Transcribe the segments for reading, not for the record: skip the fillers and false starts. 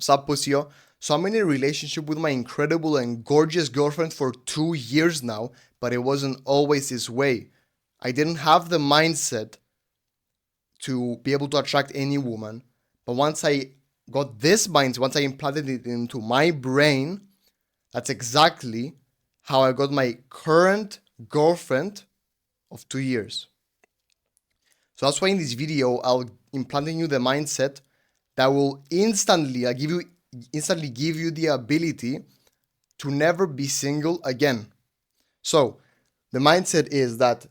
Sup, Pusio? So I'm in a relationship with my incredible and gorgeous girlfriend for 2 years now, but it wasn't always this way. I didn't have the mindset to be able to attract any woman, but once I got this mindset, once I implanted it into my brain, that's exactly how I got my current girlfriend of 2 years. So that's why in this video, I'll implanting you the mindset that will instantly give you the ability to never be single again. So the mindset is that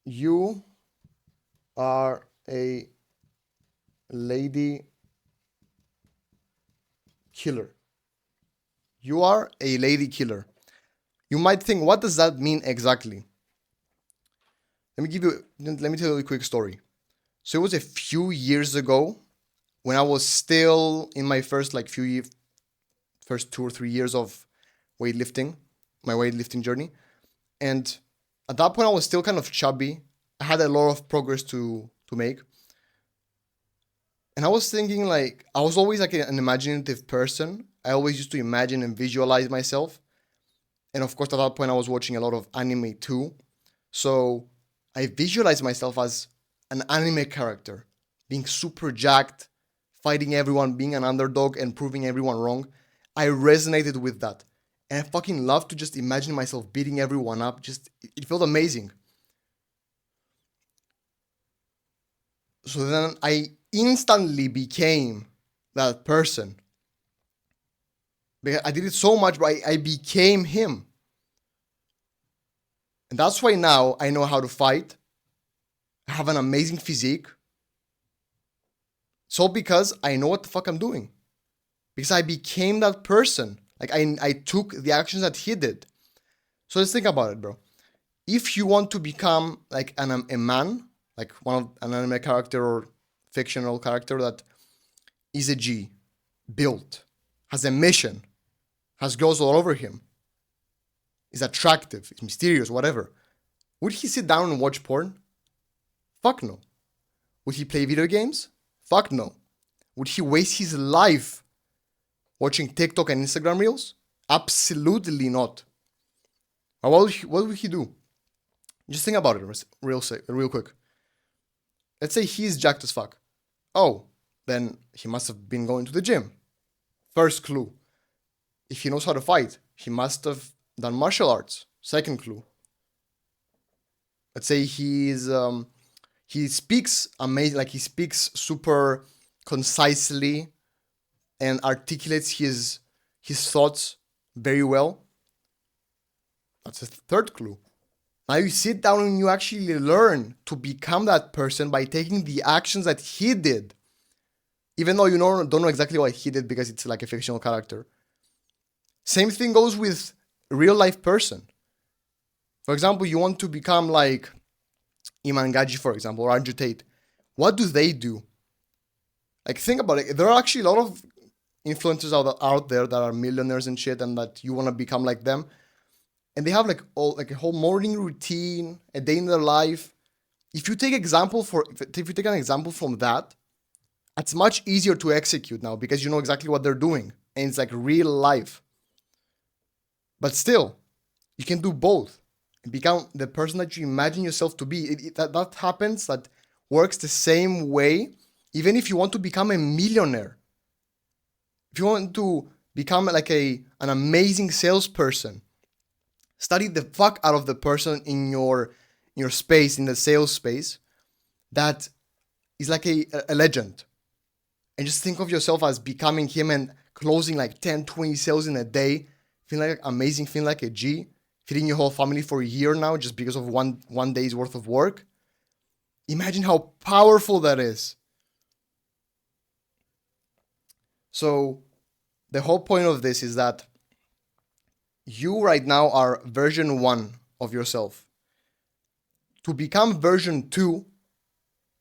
you are a lady killer. You are a lady killer. You might think, what does that mean exactly? Let me tell you a quick story. So it was a few years ago when I was still in my first 2 or 3 years of weightlifting, my weightlifting journey. And at that point, I was still kind of chubby. I had a lot of progress to make. And I was thinking, like, I was always like an imaginative person. I always used to imagine and visualize myself. And of course, at that point, I was watching a lot of anime too. So I visualized myself as an anime character, being super jacked, fighting everyone, being an underdog, and proving everyone wrong. I resonated with that. And I fucking love to just imagine myself beating everyone up. It felt amazing. So then I instantly became that person. Because I did it so much, but I became him. And that's why now I know how to fight. I have an amazing physique. So because I know what the fuck I'm doing. Because I became that person. Like I took the actions that he did. So let's think about it, bro. If you want to become like a man, like an anime character or fictional character that is a G, built, has a mission, has girls all over him, is attractive, is mysterious, whatever, would he sit down and watch porn? Fuck no. Would he play video games? Fuck no. Would he waste his life watching TikTok and Instagram reels? Absolutely not. What would he do? Just think about it real quick. Let's say he's jacked as fuck. Oh, then he must have been going to the gym. First clue. If he knows how to fight, he must have done martial arts. Second clue. Let's say he speaks amazing, like he speaks super concisely and articulates his thoughts very well. That's a third clue. Now you sit down and you actually learn to become that person by taking the actions that he did. Even though don't know exactly what he did because it's like a fictional character. Same thing goes with a real life person. For example, you want to become like Iman Gaji, for example, or Andrew Tate. What do they do? Like, think about it. There are actually a lot of influencers out there that are millionaires and shit, and that you want to become like them. And they have like a whole morning routine, a day in their life. If you take an example from that, it's much easier to execute now because you know exactly what they're doing, and it's like real life. But still, you can do both and become the person that you imagine yourself to be. That happens. That works the same way. Even if you want to become a millionaire, if you want to become like an amazing salesperson, study the fuck out of the person in your space, in the sales space, that is like a legend. And just think of yourself as becoming him and closing like 10, 20 sales in a day, feeling like amazing, feeling like a G, feeding your whole family for a year now just because of one day's worth of work. Imagine how powerful that is. So the whole point of this is that you right now are version 1 of yourself. To become version 2,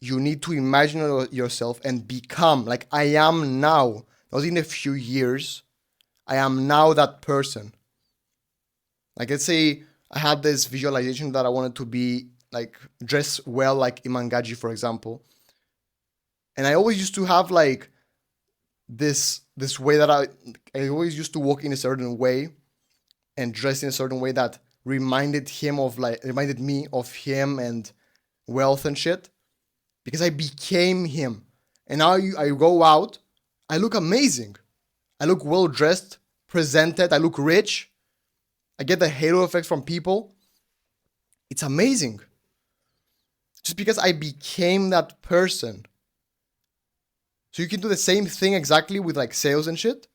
you need to imagine yourself and become like I am now. Not in a few years. I am now that person. Like, let's say I had this visualization that I wanted to be like dress well like Iman Gaji, for example. And I always used to have like this way that I always used to walk in a certain way and dress in a certain way that reminded me of him and wealth and shit, because I became him. And now I go out, I look amazing. I look well dressed, presented, I look rich. I get the halo effect from people. It's amazing. Just because I became that person. So you can do the same thing exactly with like sales and shit.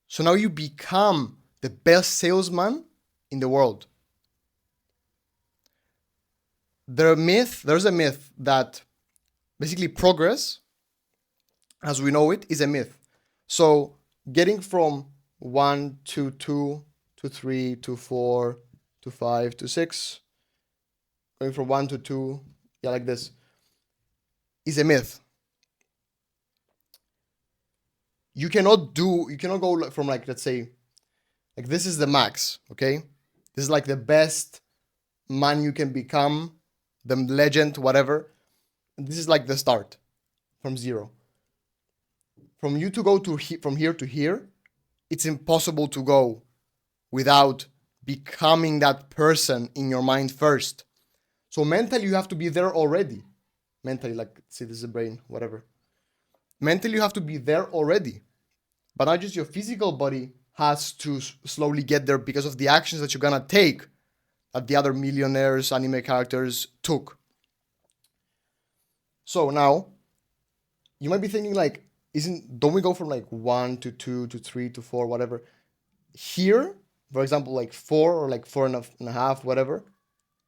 So now you become the best salesman in the world. There's a myth that basically progress, as we know it, is a myth. So getting from 1 to 2 to 3 to 4 to 5 to 6, going from 1 to 2, yeah, like this, is a myth. You cannot go from like, let's say, like this is the max, okay? This is like the best man you can become, the legend, whatever. This is like the start from 0. From you to go from here to here, it's impossible to go without becoming that person in your mind first. So mentally, you have to be there already. Mentally, like, say this is a brain, whatever. Mentally, you have to be there already. But not just your physical body has to slowly get there because of the actions that you're gonna take that the other millionaires, anime characters took. So now, you might be thinking like, don't we go from like 1 to 2 to 3 to 4, whatever? Here, for example, like 4 or like 4.5, whatever,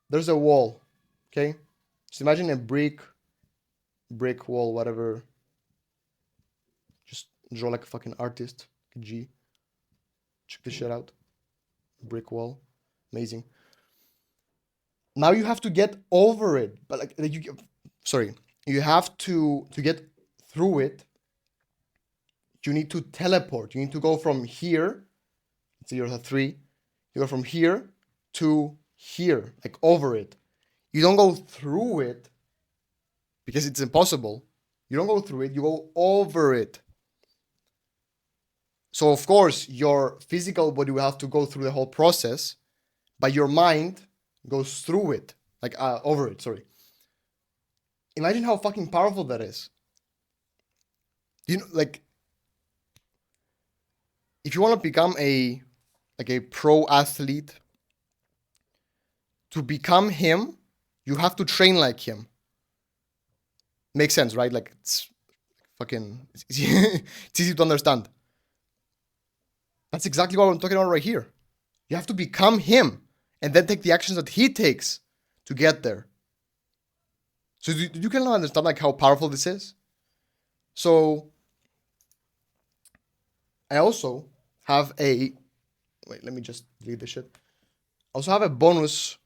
there's a wall, okay? Just imagine a brick wall, whatever. Just draw like a fucking artist, G. Check this shit out. Brick wall, amazing. Now you have to get over it, but you have to get through it. You need to teleport. You need to go from here. So you're at 3. You go from here to here, like over it. You don't go through it because it's impossible. You don't go through it, you go over it. So of course, your physical body will have to go through the whole process, but your mind goes through it, like over it, sorry. Imagine how fucking powerful that is. You know, like, if you want to become a pro athlete, to become him, you have to train like him. Makes sense, right? Like, it's easy to understand. That's exactly what I'm talking about right here. You have to become him and then take the actions that he takes to get there. So do you kind of understand like how powerful this is? So I also have wait, let me just delete this shit. I also have a bonus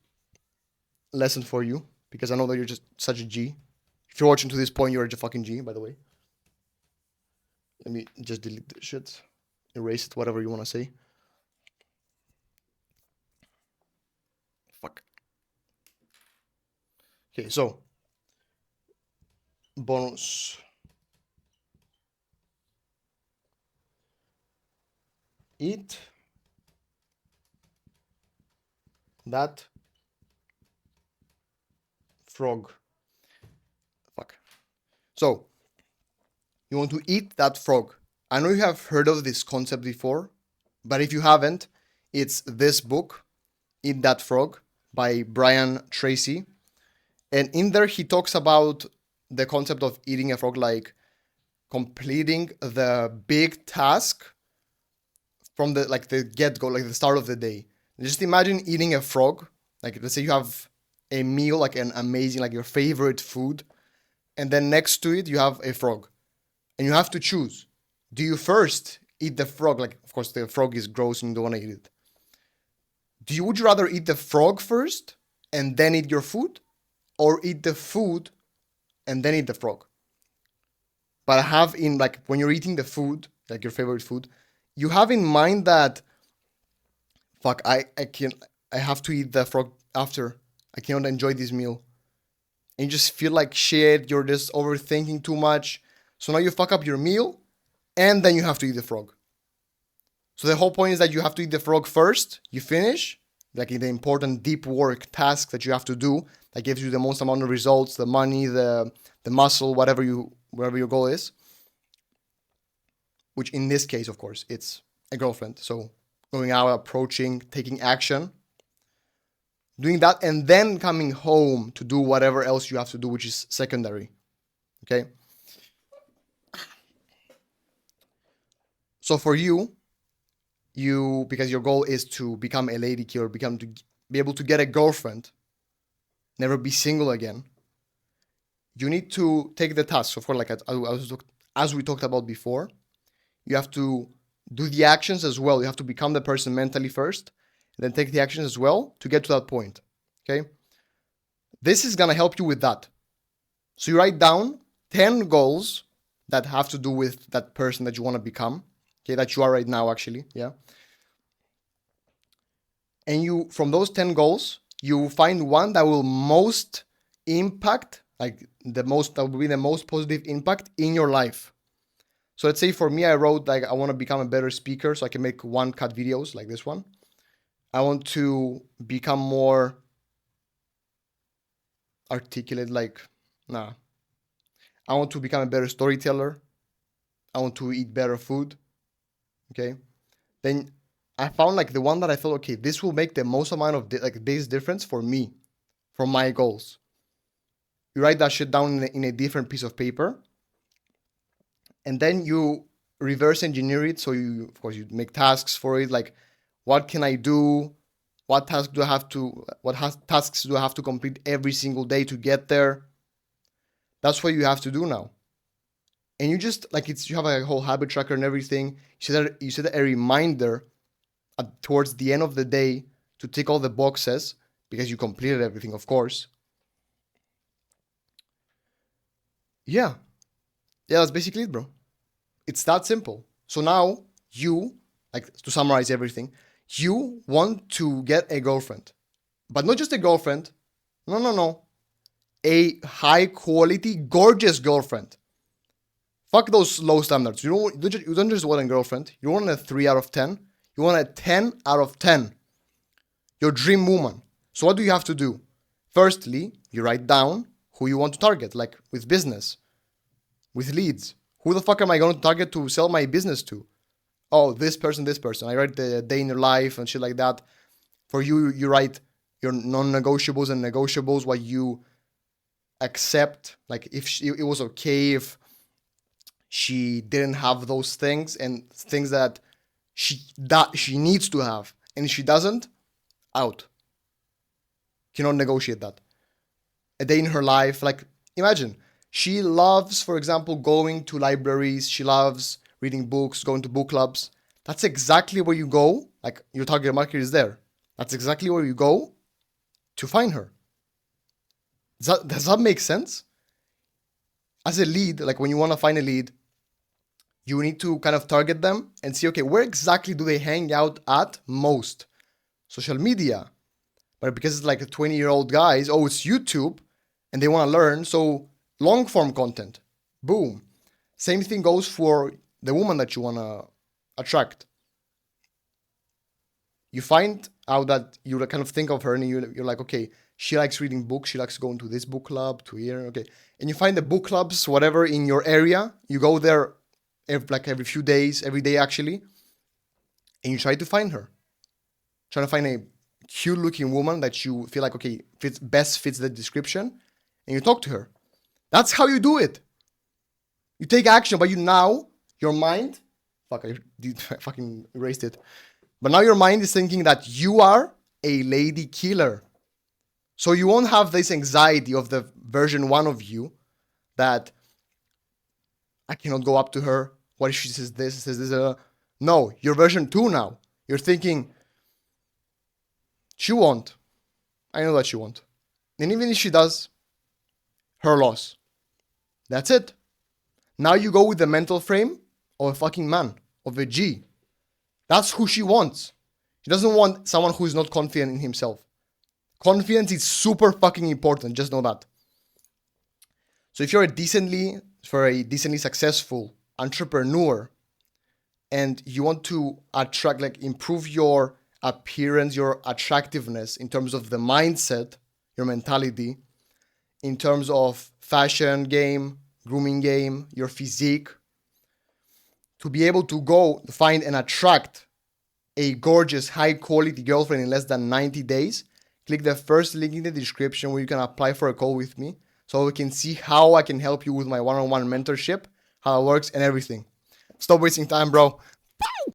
lesson for you because I know that you're just such a G. If you're watching to this point, you're a fucking G, by the way. Let me just delete this shit. Erase it, whatever you want to say. Fuck. Okay, so bonus. Eat that frog. Fuck. So, you want to eat that frog. I know you have heard of this concept before, but if you haven't, it's this book, Eat That Frog, by Brian Tracy. And in there, he talks about the concept of eating a frog, like completing the big task from the get-go, like the start of the day. Just imagine eating a frog. Like, let's say you have a meal, like an amazing, like your favorite food, and then next to it, you have a frog. And you have to choose. Do you first eat the frog? Like, of course, the frog is gross and you don't want to eat it. Would you rather eat the frog first and then eat your food? Or eat the food and then eat the frog? But have in, like, when you're eating the food, like your favorite food, you have in mind that, fuck, I have to eat the frog after. I cannot enjoy this meal. And you just feel like shit, you're just overthinking too much. So now you fuck up your meal, and then you have to eat the frog. So the whole point is that you have to eat the frog first, you finish, like in the important deep work task that you have to do that gives you the most amount of results, the money, the muscle, whatever your goal is. Which in this case, of course, it's a girlfriend. So going out, approaching, taking action, doing that, and then coming home to do whatever else you have to do, which is secondary. Okay? So for you, because your goal is to become a lady killer, to be able to get a girlfriend, never be single again, you need to take the task. So for like as we talked about before, you have to do the actions as well. You have to become the person mentally first, and then take the actions as well to get to that point. Okay? This is gonna help you with that. So you write down 10 goals that have to do with that person that you want to become. Okay, that you are right now, actually, yeah. And you, from those 10 goals, you find one that will most impact, that will be the most positive impact in your life. So let's say for me, I wrote like, I want to become a better speaker so I can make one-cut videos like this one. I want to become more articulate, I want to become a better storyteller. I want to eat better food. Okay, then I found like the one that I thought, okay, this will make the most amount of biggest difference for me, for my goals. You write that shit down in a different piece of paper, and then you reverse engineer it. So you make tasks for it. Like, what can I do? What tasks do I have to complete every single day to get there? That's what you have to do now. And you just you have a whole habit tracker and everything. You set a reminder towards the end of the day to tick all the boxes because you completed everything, of course. Yeah, that's basically it, bro. It's that simple. So now you, to summarize everything, you want to get a girlfriend, but not just a girlfriend. No. A high quality, gorgeous girlfriend. Fuck those low standards. You don't just want a girlfriend. You want a 3 out of 10. You want a 10 out of 10. Your dream woman. So what do you have to do? Firstly, you write down who you want to target, like with business, with leads. Who the fuck am I going to target to sell my business to? Oh, this person. I write the day in your life and shit like that. For you, you write your non-negotiables and negotiables, what you accept. Like if it was okay if she didn't have those things, and things that she needs to have, and if she doesn't, out. Cannot negotiate that. A day in her life, like imagine she loves, for example, going to libraries. She loves reading books, going to book clubs. That's exactly where you go. Like your target market is there. That's exactly where you go to find her. Does that make sense? As a lead, like when you want to find a lead, you need to kind of target them and see, okay, where exactly do they hang out at most? Social media. But because it's like a 20-year-old guys, oh, it's YouTube, and they want to learn, so long form content. Boom. Same thing goes for the woman that you want to attract. You find out that you kind of think of her and you're like, okay, she likes reading books, she likes going to this book club, to here, okay. And you find the book clubs, whatever, in your area. You go there every few days, every day actually, and you try to find her. Try to find a cute looking woman that you feel like, okay, best fits the description, and you talk to her. That's how you do it. You take action, but your mind, I fucking erased it. But now your mind is thinking that you are a lady killer. So you won't have this anxiety of the version 1 of you that I cannot go up to her. What if she says this? No, you're version 2 now. You're thinking, she won't. I know that she won't. And even if she does, her loss. That's it. Now you go with the mental frame of a fucking man, of a G. That's who she wants. She doesn't want someone who is not confident in himself. Confidence is super fucking important. Just know that. So if you're a decently successful entrepreneur, and you want to attract, like improve your appearance, your attractiveness in terms of the mindset, your mentality, in terms of fashion game, grooming game, your physique, to be able to go find and attract a gorgeous, high quality girlfriend in less than 90 days, click the first link in the description where you can apply for a call with me so we can see how I can help you with my one-on-one mentorship, how it works, and everything. Stop wasting time, bro.